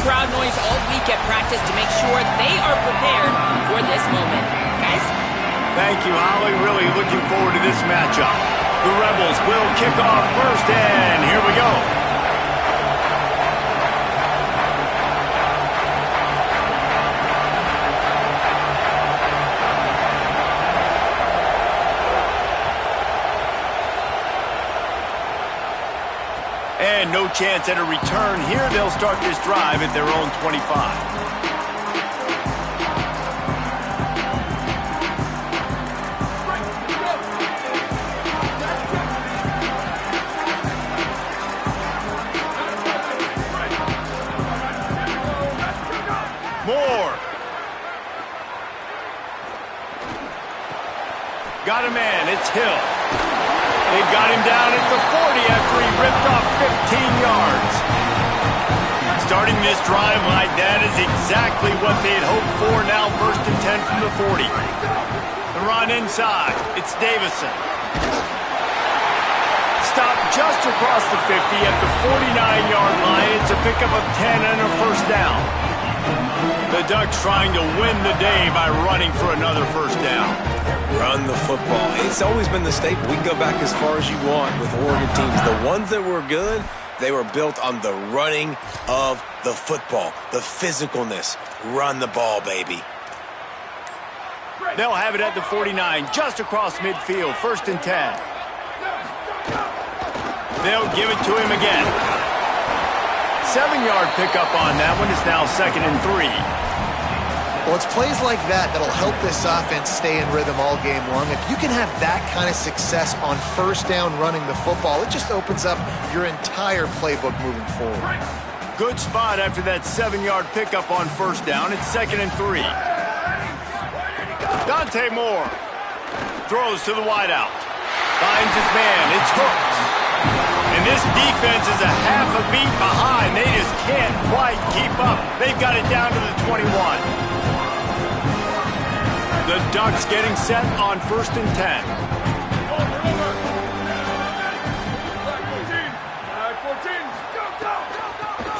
crowd noise all week at practice to make sure they are prepared for this moment. Guys? Thank you, Holly. Really looking forward to this matchup. The Rebels will kick off first, and here we go. And no chance at a return here. They'll start this drive at their own 25. Got a man, it's Hill. They've got him down at the 40 after he ripped off 15 yards. Starting this drive like that is exactly what they'd hoped for. Now 1st and 10 from the 40. The run inside, it's Davison. Stop just across the 50 at the 49-yard line. It's a pickup of 10 and a first down. The Ducks trying to win the day by running for another first down. Run the football. It's always been the staple. We can go back as far as you want with Oregon teams. The ones that were good, they were built on the running of the football, the physicalness. Run the ball, baby. They'll have it at the 49, just across midfield, 1st and 10. They'll give it to him again. 7-yard pickup on that one. Is now 2nd and 3. Well, it's plays like that that'll help this offense stay in rhythm all game long. If you can have that kind of success on first down running the football, it just opens up your entire playbook moving forward. Good spot after that 7-yard pickup on first down. It's 2nd and 3. Dante Moore throws to the wideout. Finds his man. It's hooked. And this defense is a half a beat behind. They just can't quite keep up. They've got it down to the 21. The Ducks getting set on 1st and 10.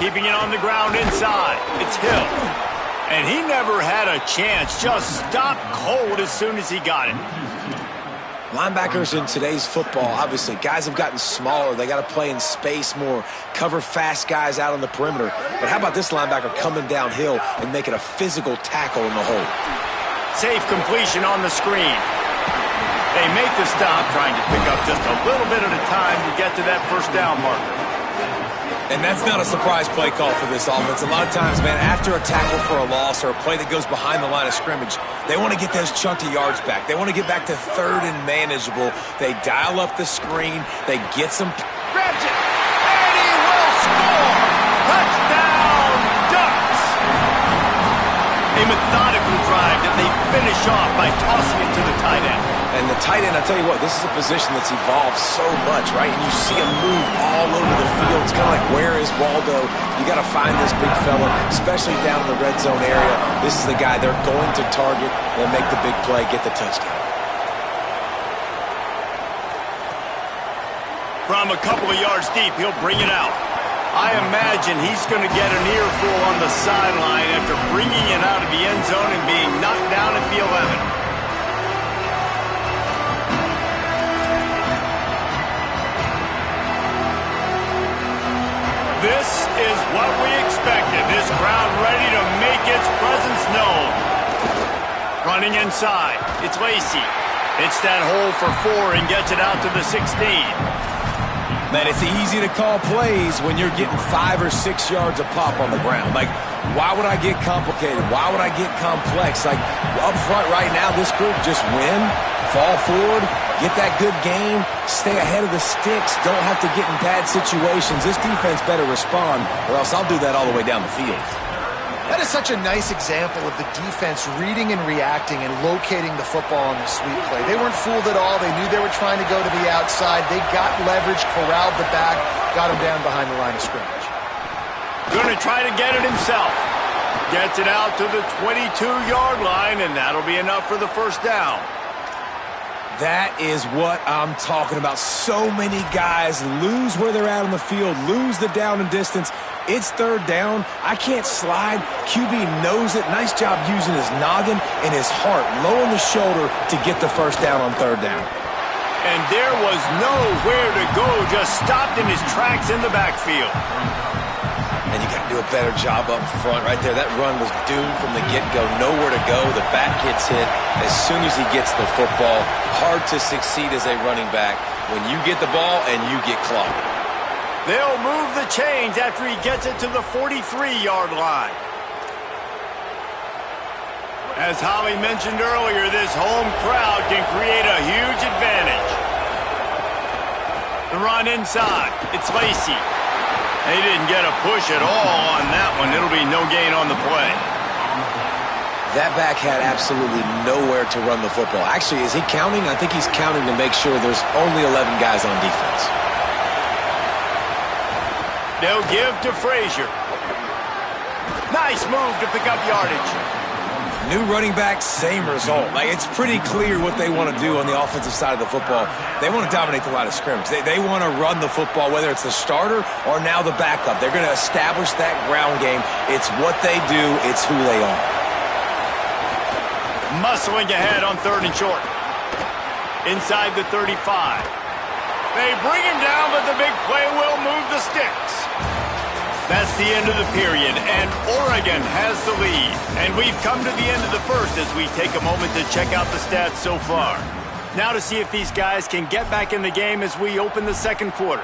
Keeping it on the ground inside. It's Hill. And he never had a chance. Just stopped cold as soon as he got it. Linebackers in today's football, obviously, guys have gotten smaller. They got to play in space more, cover fast guys out on the perimeter. But how about this linebacker coming downhill and making a physical tackle in the hole? Safe completion on the screen. They make the stop, trying to pick up just a little bit at a time to get to that first down marker. And that's not a surprise play call for this offense. A lot of times, man, after a tackle for a loss or a play that goes behind the line of scrimmage, they want to get those chunky yards back. They want to get back to 3rd and manageable. They dial up the screen. They get some... Grabs it, and he will score! Touchdown, Ducks! A methodical drive that they finish off by tossing it to the tight end. And the tight end, I tell you what, this is a position that's evolved so much, right? And you see him move all over the field. It's kind of like, where is Waldo? You got to find this big fella, especially down in the red zone area. This is the guy they're going to target. They'll make the big play, get the touchdown. From a couple of yards deep, he'll bring it out. I imagine he's going to get an earful on the sideline after bringing it out of the end zone and being knocked down at the 11. This is what we expected. This crowd ready to make its presence known. Running inside, it's Lacey. Hits that hole for 4 and gets it out to the 16. Man, it's easy to call plays when you're getting 5 or 6 yards of pop on the ground. Like, why would I get complicated? Why would I get complex? Like, up front right now, this group just win, fall forward, get that good game, stay ahead of the sticks, don't have to get in bad situations. This defense better respond, or else I'll do that all the way down the field. That is such a nice example of the defense reading and reacting and locating the football on the sweep play. They weren't fooled at all. They knew they were trying to go to the outside. They got leverage, corralled the back, got him down behind the line of scrimmage. Going to try to get it himself. Gets it out to the 22-yard line, and that'll be enough for the first down. That is what I'm talking about. So many guys lose where they're at on the field, lose the down and distance, It's third down. I can't slide. QB knows it. Nice job using his noggin and his heart low on the shoulder to get the first down on third down. And there was nowhere to go, just stopped in his tracks in the backfield. And you got to do a better job up front right there. That run was doomed from the get-go. Nowhere to go. The back gets hit as soon as he gets the football. Hard to succeed as a running back when you get the ball and you get clogged. They'll move the chains after he gets it to the 43-yard line. As Holly mentioned earlier, this home crowd can create a huge advantage. The run inside. It's Lacey. They didn't get a push at all on that one. It'll be no gain on the play. That back had absolutely nowhere to run the football. Actually, is he counting? I think he's counting to make sure there's only 11 guys on defense. They'll give to Frazier. Nice move to pick up yardage. New running back, same result. Like, it's pretty clear what they want to do on the offensive side of the football. They want to dominate the line of scrimmage. They want to run the football, whether it's the starter or now the backup. They're going to establish that ground game. It's what they do. It's who they are. Muscling ahead on third and short. Inside the 35. They bring him down, but the big play will move the sticks. That's the end of the period, and Oregon has the lead. And we've come to the end of the first as we take a moment to check out the stats so far. Now to see if these guys can get back in the game as we open the second quarter.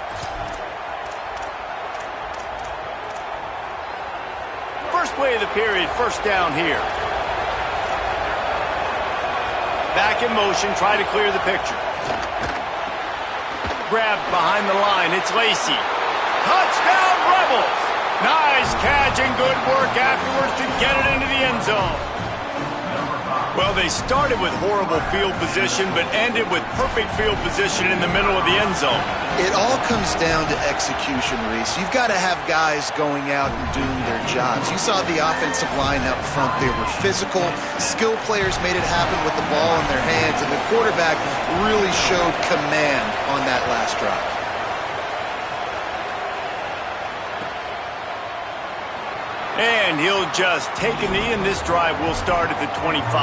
First play of the period, first down here. Back in motion, try to clear the picture. Grabbed behind the line, it's Lacey. Touchdown, Rebels! Nice catch and good work afterwards to get it into the end zone. Well, they started with horrible field position, but ended with perfect field position in the middle of the end zone. It all comes down to execution, Reese. You've got to have guys going out and doing their jobs. You saw the offensive line up front. They were physical. Skill players made it happen with the ball in their hands, and the quarterback really showed command on that last drive. And he'll just take a knee, and this drive will start at the 25.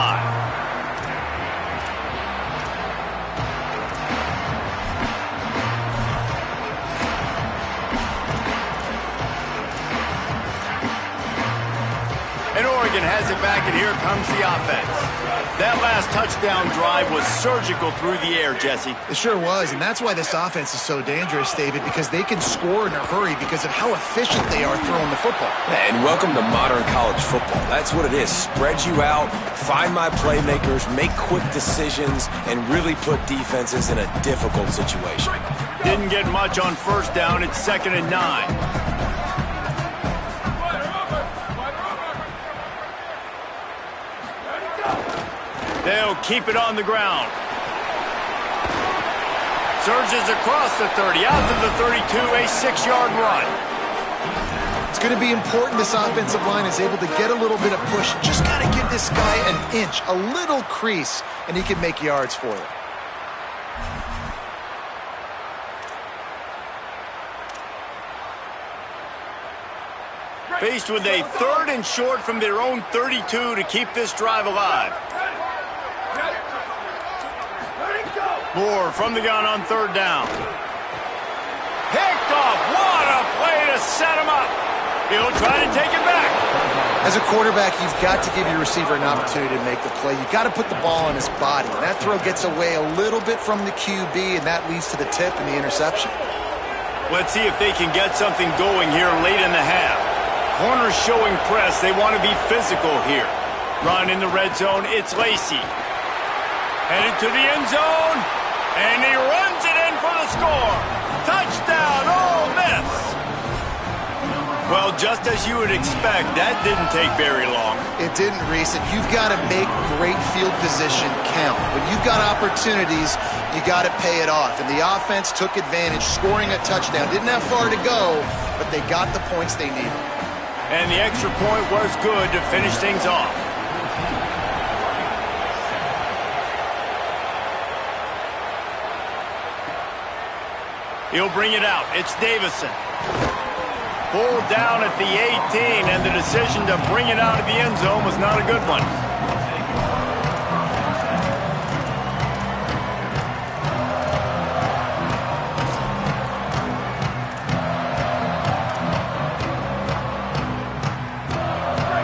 And Oregon has it back, and here comes the offense. That last touchdown drive was surgical through the air, Jesse. It sure was, and that's why this offense is so dangerous, David, because they can score in a hurry because of how efficient they are throwing the football. And welcome to modern college football. That's what it is. Spread you out, find my playmakers, make quick decisions, and really put defenses in a difficult situation. Didn't get much on first down. It's 2nd and 9. They'll keep it on the ground. Surges across the 30, out to the 32, a 6-yard run. It's going to be important this offensive line is able to get a little bit of push. Just got to give this guy an inch, a little crease, and he can make yards for you. Faced with a 3rd and short from their own 32 to keep this drive alive. Moore from the gun on 3rd down. Picked off. What a play to set him up. He'll try to take it back. As a quarterback, you've got to give your receiver an opportunity to make the play. You've got to put the ball on his body. And that throw gets away a little bit from the QB, and that leads to the tip and the interception. Let's see if they can get something going here late in the half. Corners showing press. They want to be physical here. Run in the red zone. It's Lacey. Headed to the end zone. And he runs it in for the score. Touchdown, Ole Miss. Well, just as you would expect, that didn't take very long. It didn't, Reese. And you've got to make great field position count. When you've got opportunities, you got to pay it off. And the offense took advantage, scoring a touchdown. Didn't have far to go, but they got the points they needed. And the extra point was good to finish things off. He'll bring it out. It's Davison. Pulled down at the 18, and the decision to bring it out of the end zone was not a good one.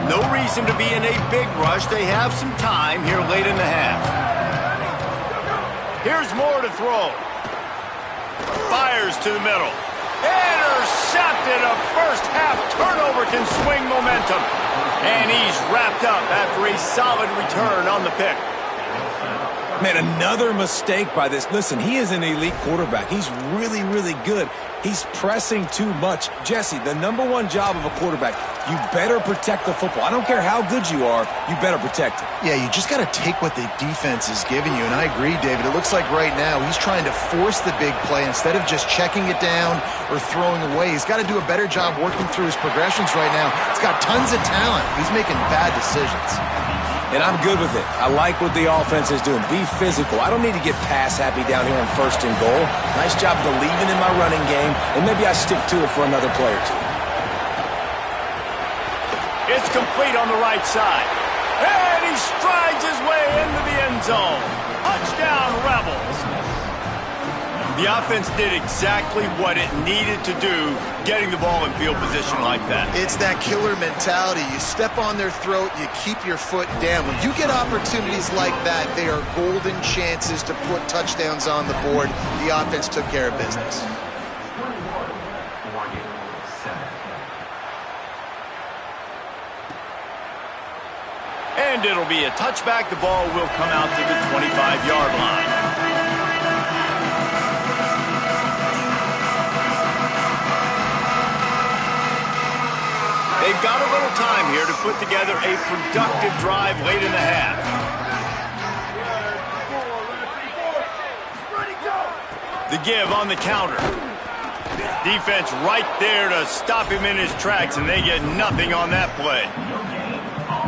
No reason to be in a big rush. They have some time here late in the half. Here's more to throw. Fires to the middle. Intercepted. A first half turnover can swing momentum. And he's wrapped up after a solid return on the pick. Man, another mistake by this. Listen, he is an elite quarterback. He's really, really good. He's pressing too much. Jesse, the #1 job of a quarterback, you better protect the football. I don't care how good you are, you better protect it. Yeah, you just got to take what the defense is giving you, and I agree, David. It looks like right now he's trying to force the big play instead of just checking it down or throwing away. He's got to do a better job working through his progressions right now. He's got tons of talent. He's making bad decisions. And I'm good with it. I like what the offense is doing. Be physical. I don't need to get pass happy down here on 1st and goal. Nice job believing in my running game, and maybe I stick to it for another play or two. It's complete on the right side. And he strides his way into the end zone. Touchdown, Rebels. The offense did exactly what it needed to do, getting the ball in field position like that. It's that killer mentality. You step on their throat, you keep your foot down. When you get opportunities like that, they are golden chances to put touchdowns on the board. The offense took care of business. And it'll be a touchback. The ball will come out to the 25-yard line. They've got a little time here to put together a productive drive late in the half. The give on the counter. Defense right there to stop him in his tracks, and they get nothing on that play.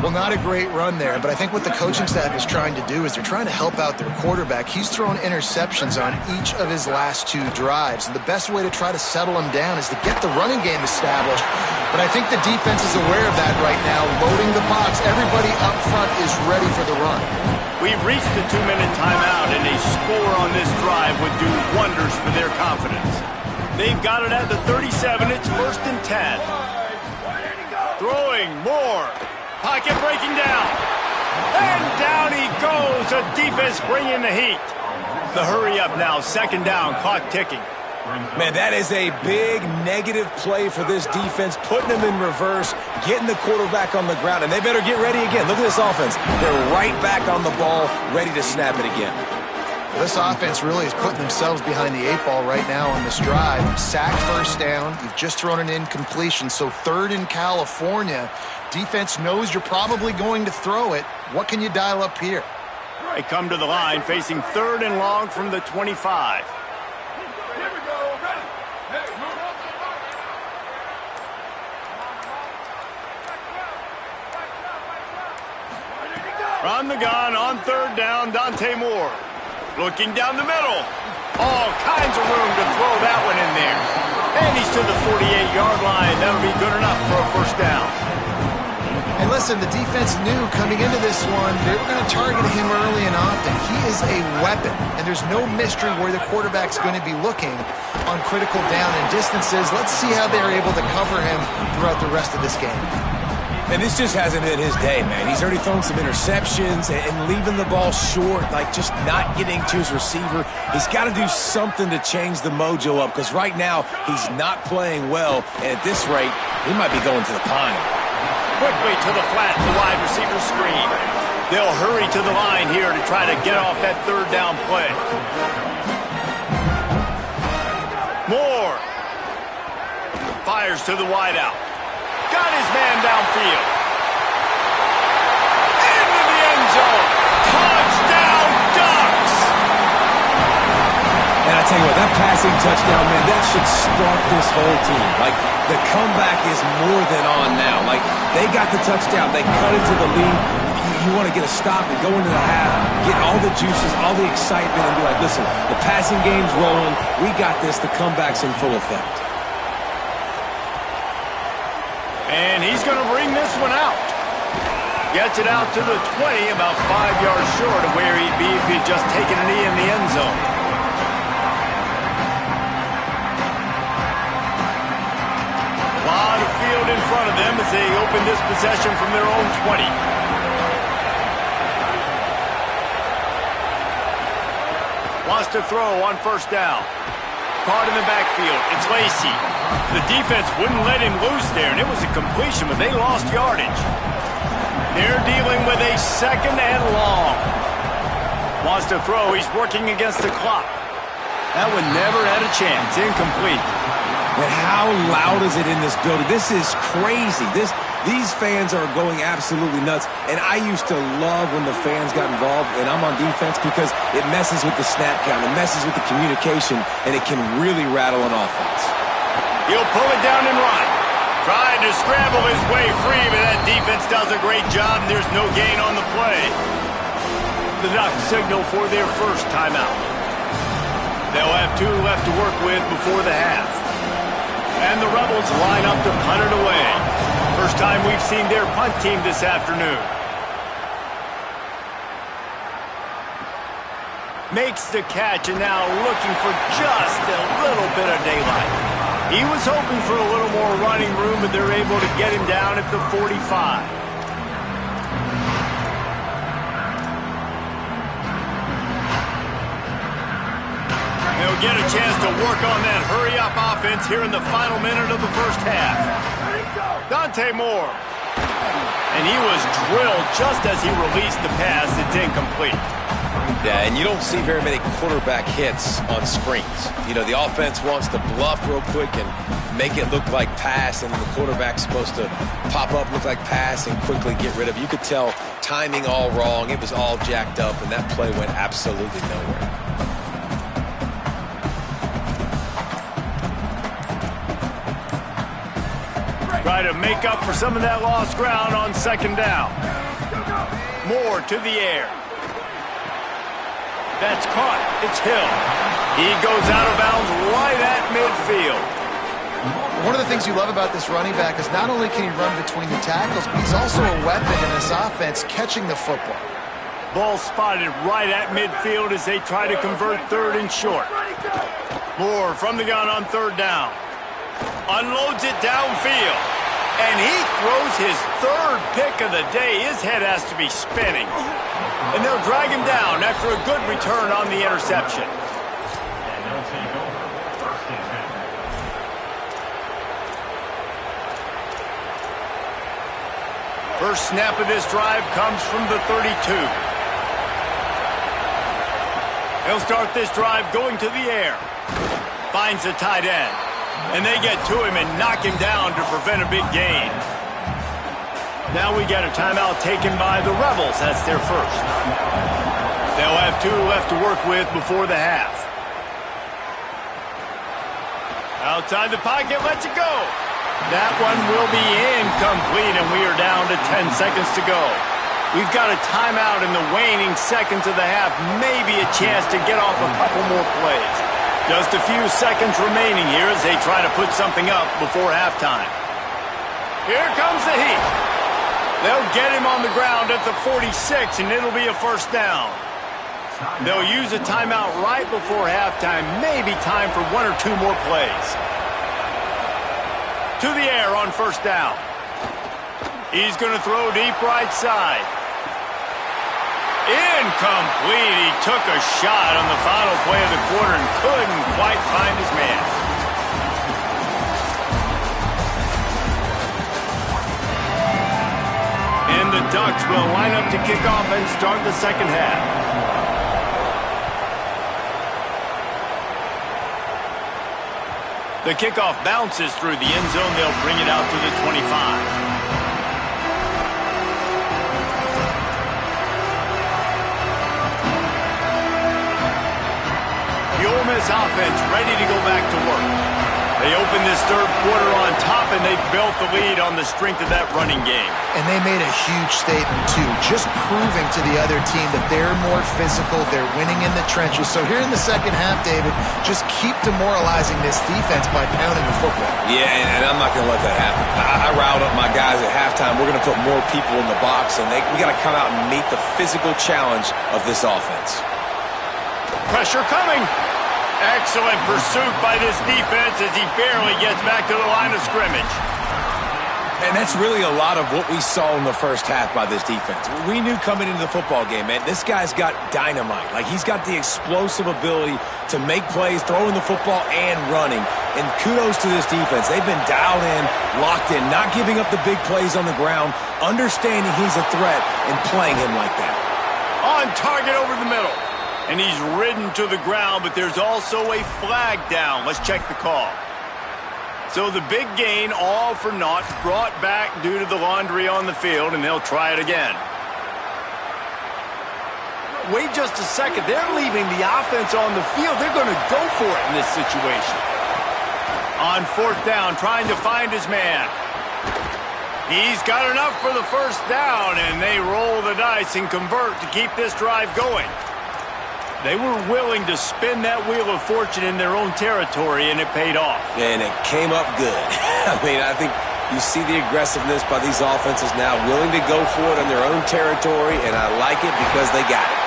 Well, not a great run there, but I think what the coaching staff is trying to do is they're trying to help out their quarterback. He's thrown interceptions on each of his last 2 drives, and the best way to try to settle him down is to get the running game established. But I think the defense is aware of that right now, loading the box. Everybody up front is ready for the run. We've reached the 2-minute timeout, and a score on this drive would do wonders for their confidence. They've got it at the 37. It's 1st and 10. Throwing more. Pocket breaking down. And down he goes. A defense bringing the heat. The hurry up now. 2nd down. Clock ticking. Man, that is a big negative play for this defense, putting them in reverse, getting the quarterback on the ground, and they better get ready again. Look at this offense. They're right back on the ball, ready to snap it again. Well, this offense really is putting themselves behind the 8 ball right now on this drive. Sack, 1st down. You've just thrown an incompletion, so 3rd in California. Defense knows you're probably going to throw it. What can you dial up here? They come to the line facing 3rd and long from the 25. From the gun on 3rd down, Dante Moore. Looking down the middle. All kinds of room to throw that one in there. And he's to the 48-yard line. That'll be good enough for a 1st down. And listen, the defense knew coming into this one, they were going to target him early and often. He is a weapon, and there's no mystery where the quarterback's going to be looking on critical down and distances. Let's see how they're able to cover him throughout the rest of this game. And this just hasn't been his day, man. He's already thrown some interceptions and leaving the ball short, like just not getting to his receiver. He's got to do something to change the mojo up, because right now he's not playing well, and at this rate, he might be going to the pine. Quickly to the flat, the wide receiver screen. They'll hurry to the line here to try to get off that 3rd down play. Moore. Fires to the wideout. Got his man downfield. Into the end zone. Touchdown, Ducks! And I tell you what, that passing touchdown, man, that should spark this whole team. Like, the comeback is more than on now. Like, they got the touchdown. They cut into the lead. You want to get a stop and go into the half, get all the juices, all the excitement, and be like, listen, the passing game's rolling. We got this. The comeback's in full effect. And he's going to bring this one out. Gets it out to the 20, about 5 yards short of where he'd be if he'd just taken a knee in the end zone. A lot of field in front of them as they open this possession from their own 20. Wants to throw on first down. Caught in the backfield. It's Lacy. The defense wouldn't let him loose there, and it was a completion, but they lost yardage. They're dealing with a second and long. Wants to throw. He's working against the clock. That one never had a chance. Incomplete. But how loud is it in this building? This is crazy. These fans are going absolutely nuts. And I used to love when the fans got involved, and I'm on defense, because it messes with the snap count. It messes with the communication, and it can really rattle an offense. He'll pull it down and run. Trying to scramble his way free, but that defense does a great job, and there's no gain on the play. The Ducks signal for their first timeout. They'll have 2 left to work with before the half. And the Rebels line up to punt it away. First time we've seen their punt team this afternoon. Makes the catch, and now looking for just a little bit of daylight. He was hoping for a little more running room, but they're able to get him down at the 45. They'll get a chance to work on that hurry-up offense here in the final minute of the first half. Dante Moore. And he was drilled just as he released the pass. It's incomplete. Yeah, and you don't see very many quarterback hits on screens. You know, the offense wants to bluff real quick and make it look like pass, and the quarterback's supposed to pop up, look like pass, and quickly get rid of it. You could tell timing all wrong. It was all jacked up, and that play went absolutely nowhere. Try to make up for some of that lost ground on second down. Moore to the air. That's caught. It's Hill. He goes out of bounds right at midfield. One of the things you love about this running back is not only can he run between the tackles, but he's also a weapon in this offense catching the football. Ball spotted right at midfield as they try to convert third and short. Moore from the gun on third down. Unloads it downfield. And he throws his third pick of the day. His head has to be spinning. And they'll drag him down after a good return on the interception. First snap of this drive comes from the 32. He'll start this drive going to the air. Finds the tight end. And they get to him and knock him down to prevent a big gain. Now we got a timeout taken by the Rebels. That's their first. They'll have 2 left to work with before the half. Outside the pocket, lets it go. That one will be incomplete, and we are down to 10 seconds to go. We've got a timeout in the waning seconds of the half. Maybe a chance to get off a couple more plays. Just a few seconds remaining here as they try to put something up before halftime. Here comes the heat. They'll get him on the ground at the 46, and it'll be a first down. They'll use a timeout right before halftime. Maybe time for 1 or 2 more plays. To the air on first down. He's going to throw deep right side. Incomplete. He took a shot on the final play of the quarter and couldn't quite find his man. And the Ducks will line up to kick off and start the second half. The kickoff bounces through the end zone. They'll bring it out to the 25. The Ole Miss offense ready to go back to work. They opened this third quarter on top, and they built the lead on the strength of that running game. And they made a huge statement, too, just proving to the other team that they're more physical, they're winning in the trenches. So here in the second half, David, just keep demoralizing this defense by pounding the football. Yeah, and I'm not going to let that happen. I riled up my guys at halftime. We're going to put more people in the box, and we got to come out and meet the physical challenge of this offense. Pressure coming. Excellent pursuit by this defense as he barely gets back to the line of scrimmage. And that's really a lot of what we saw in the first half by this defense. We knew coming into the football game, man, this guy's got dynamite. Like, he's got the explosive ability to make plays, throwing the football and running. And kudos to this defense. They've been dialed in, locked in, not giving up the big plays on the ground, understanding he's a threat, and playing him like that. On target over the middle. And he's ridden to the ground, but there's also a flag down. Let's check the call. So the big gain, all for naught, brought back due to the laundry on the field, and they'll try it again. Wait just a second. They're leaving the offense on the field. They're going to go for it in this situation. On fourth down, trying to find his man. He's got enough for the first down, and they roll the dice and convert to keep this drive going. They were willing to spin that wheel of fortune in their own territory, and it paid off. And it came up good. I mean, I think you see the aggressiveness by these offenses now, willing to go for it in their own territory, and I like it because they got it.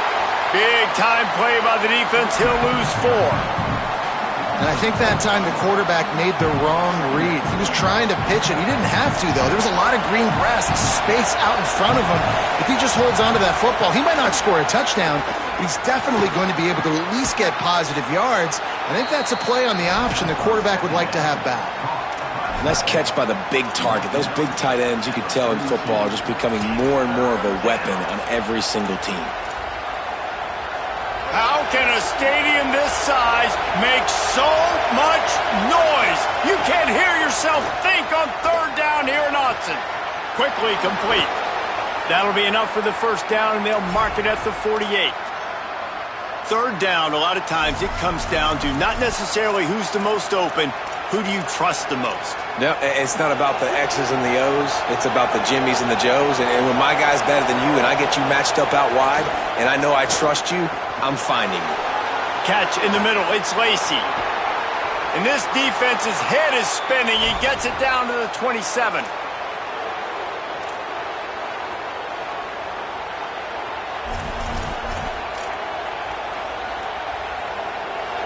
Big-time play by the defense. He'll lose 4. And I think that time the quarterback made the wrong read. He was trying to pitch it. He didn't have to, though. There was a lot of green grass and space out in front of him. If he just holds on to that football, he might not score a touchdown, but he's definitely going to be able to at least get positive yards. I think that's a play on the option the quarterback would like to have back. Nice catch by the big target. Those big tight ends, you can tell in football, are just becoming more and more of a weapon on every single team. How can a stadium this size make so much noise? You can't hear yourself think on third down here in Autzen. Quickly complete. That'll be enough for the first down, and they'll mark it at the 48. Third down, a lot of times it comes down to not necessarily who's the most open, who do you trust the most? No, it's not about the X's and the O's. It's about the Jimmies and the Joes. And when my guy's better than you and I get you matched up out wide and I know I trust you, I'm finding you. Catch in the middle. It's Lacey. And this defense's head is spinning. He gets it down to the 27.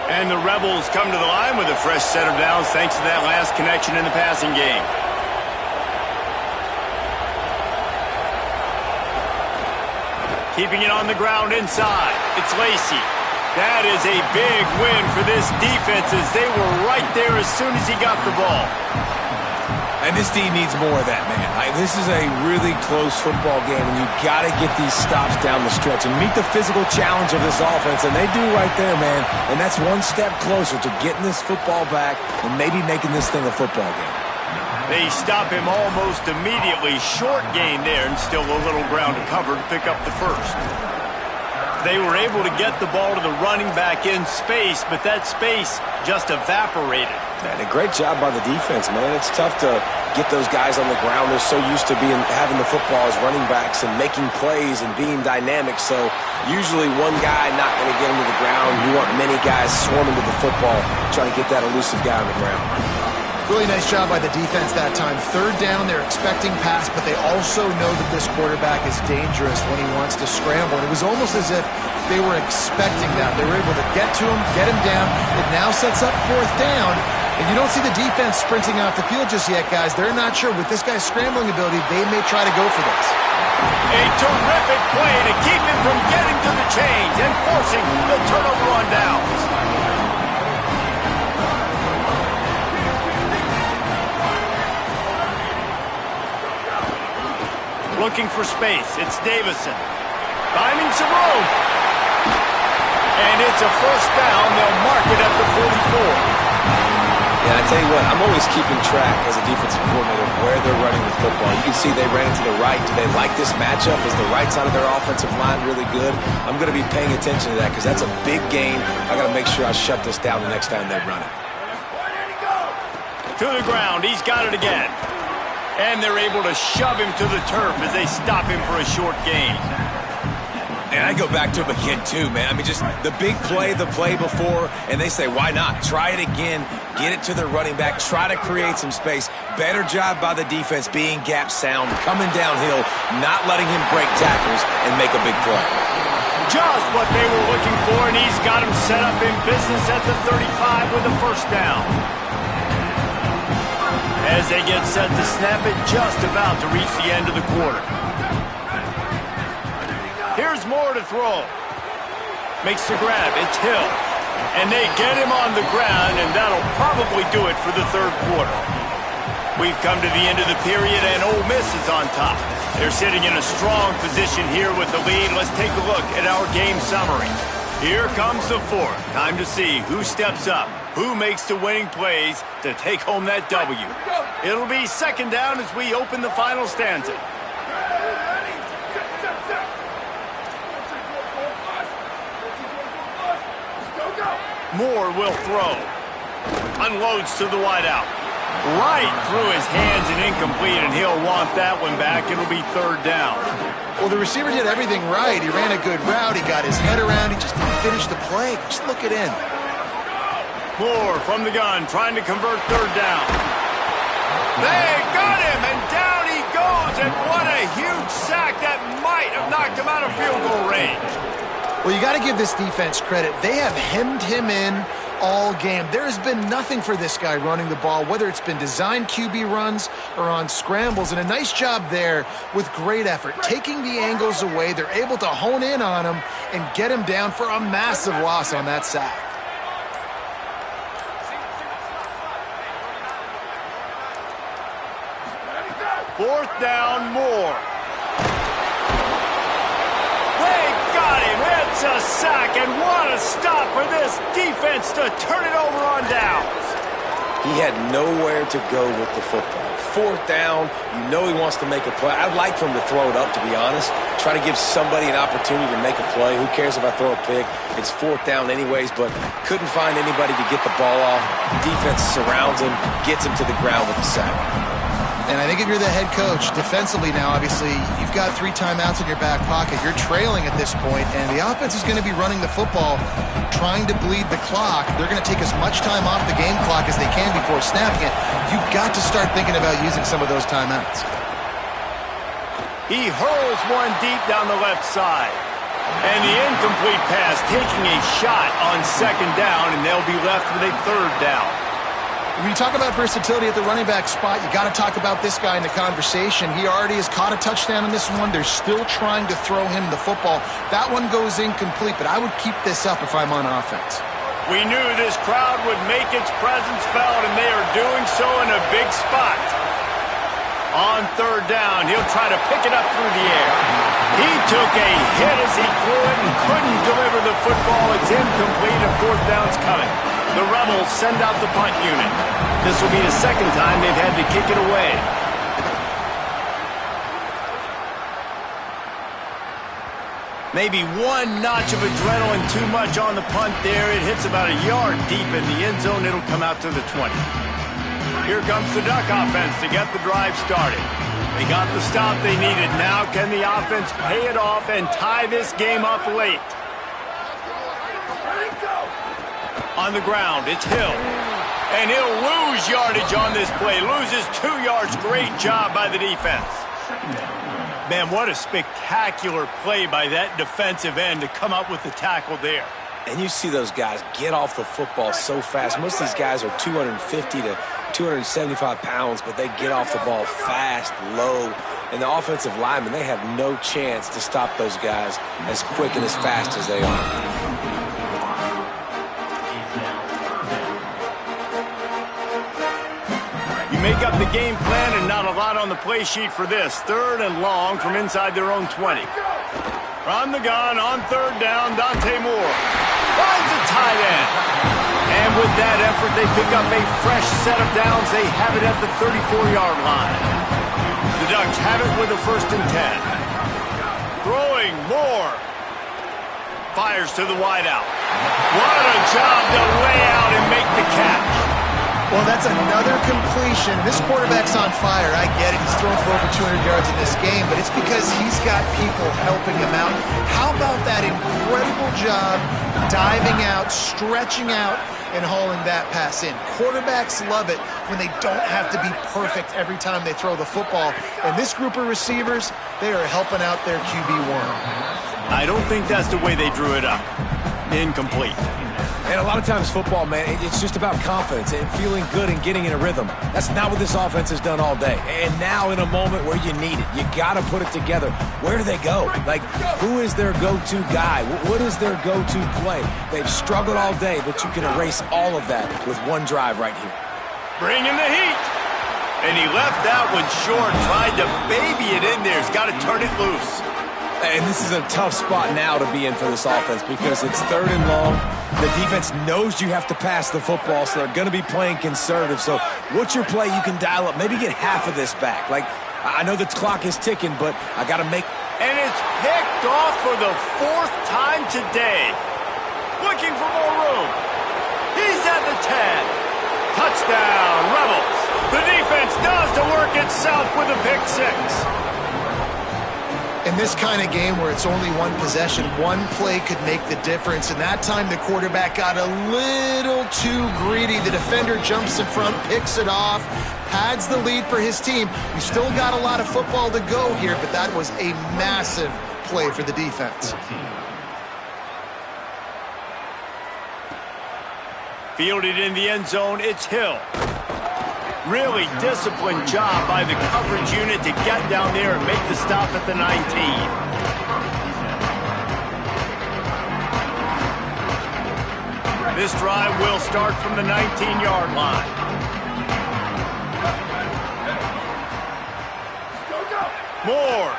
And the Rebels come to the line with a fresh set of downs thanks to that last connection in the passing game. Keeping it on the ground inside. It's Lacey. That is a big win for this defense as they were right there as soon as he got the ball. And this team needs more of that, man. This is a really close football game, and you've got to get these stops down the stretch and meet the physical challenge of this offense, and they do right there, man. And that's one step closer to getting this football back and maybe making this thing a football game. They stop him almost immediately. Short gain there, and still a little ground to cover to pick up the first. They were able to get the ball to the running back in space, but that space just evaporated. And a great job by the defense, man. It's tough to get those guys on the ground. They're so used to having the football as running backs and making plays and being dynamic. So usually one guy not going to get him to the ground. You want many guys swarming to the football, trying to get that elusive guy on the ground. Really nice job by the defense that time. Third down, they're expecting pass, but they also know that this quarterback is dangerous when he wants to scramble. And it was almost as if they were expecting that. They were able to get to him, get him down. It now sets up fourth down. And you don't see the defense sprinting off the field just yet, guys. They're not sure. With this guy's scrambling ability, they may try to go for this. A terrific play to keep him from getting to the chains and forcing the turnover on downs. Looking for space. It's Davison. Finding some room. And it's a first down. They'll mark it at the 44. Yeah, I tell you what, I'm always keeping track as a defensive coordinator of where they're running the football. You can see they ran it to the right. Do they like this matchup? Is the right side of their offensive line really good? I'm going to be paying attention to that because that's a big gain. I got to make sure I shut this down the next time they run it. To the ground. He's got it again. And they're able to shove him to the turf as they stop him for a short gain. And I go back to him again, too, man. I mean, just the big play, the play before, and they say, why not? Try it again. Get it to their running back. Try to create some space. Better job by the defense being gap sound, coming downhill, not letting him break tackles and make a big play. Just what they were looking for, and he's got him set up in business at the 35 with a first down. As they get set to snap it, just about to reach the end of the quarter. Here's Moore to throw. Makes the grab. It's Hill. And they get him on the ground, and that'll probably do it for the third quarter. We've come to the end of the period, and Ole Miss is on top. They're sitting in a strong position here with the lead. Let's take a look at our game summary. Here comes the fourth. Time to see who steps up, who makes the winning plays to take home that W. It'll be second down as we open the final stanza. Moore will throw. Unloads to the wideout. Right through his hands and incomplete, and he'll want that one back. It'll be third down. Well, the receiver did everything right. He ran a good route. He got his head around. He just didn't finish the play. Just look it in. Moore from the gun, trying to convert third down. They got him, and down he goes, and what a huge sack that might have knocked him out of field goal range. Well, you got to give this defense credit. They have hemmed him in all game. There has been nothing for this guy running the ball, whether it's been designed QB runs or on scrambles, and a nice job there with great effort. Taking the angles away, they're able to hone in on him and get him down for a massive loss on that sack. Fourth down, Moore. They got him. It's a sack, and what a stop for this defense to turn it over on downs. He had nowhere to go with the football. Fourth down, you know he wants to make a play. I'd like for him to throw it up, to be honest. Try to give somebody an opportunity to make a play. Who cares if I throw a pick? It's fourth down anyways, but couldn't find anybody to get the ball off. Defense surrounds him, gets him to the ground with the sack. And I think if you're the head coach, defensively now, obviously, you've got 3 timeouts in your back pocket. You're trailing at this point, and the offense is going to be running the football, trying to bleed the clock. They're going to take as much time off the game clock as they can before snapping it. You've got to start thinking about using some of those timeouts. He hurls one deep down the left side. And the incomplete pass taking a shot on second down, and they'll be left with a third down. When you talk about versatility at the running back spot, you got to talk about this guy in the conversation. He already has caught a touchdown in this one. They're still trying to throw him the football. That one goes incomplete, but I would keep this up if I'm on offense. We knew this crowd would make its presence felt, and they are doing so in a big spot. On third down, he'll try to pick it up through the air. He took a hit as he threw it and couldn't deliver the football. It's incomplete, and fourth down's coming. The Rebels send out the punt unit. This will be the second time they've had to kick it away. Maybe one notch of adrenaline too much on the punt there. It hits about a yard deep in the end zone. It'll come out to the 20. Here comes the Duck offense to get the drive started. They got the stop they needed. Now can the offense pay it off and tie this game up late? On the ground, it's Hill. And he'll lose yardage on this play. Loses 2 yards. Great job by the defense. Man, what a spectacular play by that defensive end to come up with the tackle there. And you see those guys get off the football so fast. Most of these guys are 250 to 275 pounds, but they get off the ball fast, low. And the offensive linemen, they have no chance to stop those guys as quick and as fast as they are. You make up the game plan and not a lot on the play sheet for this. Third and long from inside their own 20. From the gun on third down, Dante Moore finds a tight end. And with that effort, they pick up a fresh set of downs. They have it at the 34-yard line. The Ducks have it with a 1st and 10. Throwing Moore. Fires to the wideout. What a job to lay out and make the catch. Well, that's another completion. This quarterback's on fire. I get it. He's thrown for over 200 yards in this game, but it's because he's got people helping him out. How about that incredible job diving out, stretching out, and hauling that pass in? Quarterbacks love it when they don't have to be perfect every time they throw the football. And this group of receivers, they are helping out their QB1. I don't think that's the way they drew it up. Incomplete. And a lot of times football, man, it's just about confidence and feeling good and getting in a rhythm. That's not what this offense has done all day. And now in a moment where you need it, you got to put it together. Where do they go? Like, who is their go-to guy? What is their go-to play? They've struggled all day, but you can erase all of that with one drive right here. Bring in the heat. And he left that one short, tried to baby it in there. He's got to turn it loose. And this is a tough spot now to be in for this offense because it's 3rd and long. The defense knows you have to pass the football, so they're going to be playing conservative. So what's your play you can dial up? Maybe get half of this back. Like, I know the clock is ticking, but I got to make... And it's picked off for the 4th time today. Looking for more room. He's at the 10. Touchdown, Rebels. The defense does the work itself with a pick 6. In this kind of game where it's only one possession, one play could make the difference. And that time the quarterback got a little too greedy. The defender jumps in front, picks it off, pads the lead for his team. We still got a lot of football to go here, but that was a massive play for the defense. Fielded in the end zone, it's Hill. Really disciplined job by the coverage unit to get down there and make the stop at the 19. This drive will start from the 19-yard line. Moore.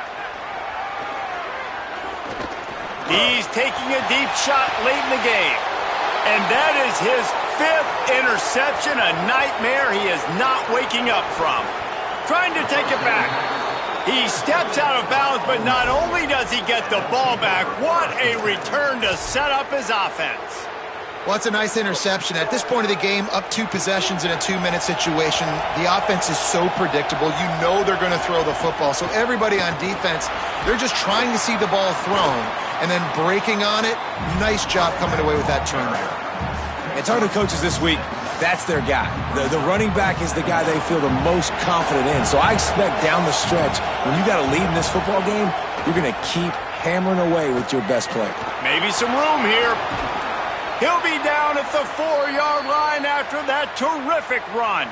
He's taking a deep shot late in the game. And that is his 5th interception, a nightmare he is not waking up from. Trying to take it back. He steps out of bounds, but not only does he get the ball back, what a return to set up his offense. Well, it's a nice interception. At this point of the game, up 2 possessions in a 2-minute situation, the offense is so predictable. You know they're going to throw the football. So everybody on defense, they're just trying to see the ball thrown and then breaking on it. Nice job coming away with that turnover. And talking to coaches this week, that's their guy. The running back is the guy they feel the most confident in. So I expect down the stretch, when you got a lead in this football game, you're going to keep hammering away with your best player. Maybe some room here. He'll be down at the 4-yard line after that terrific run.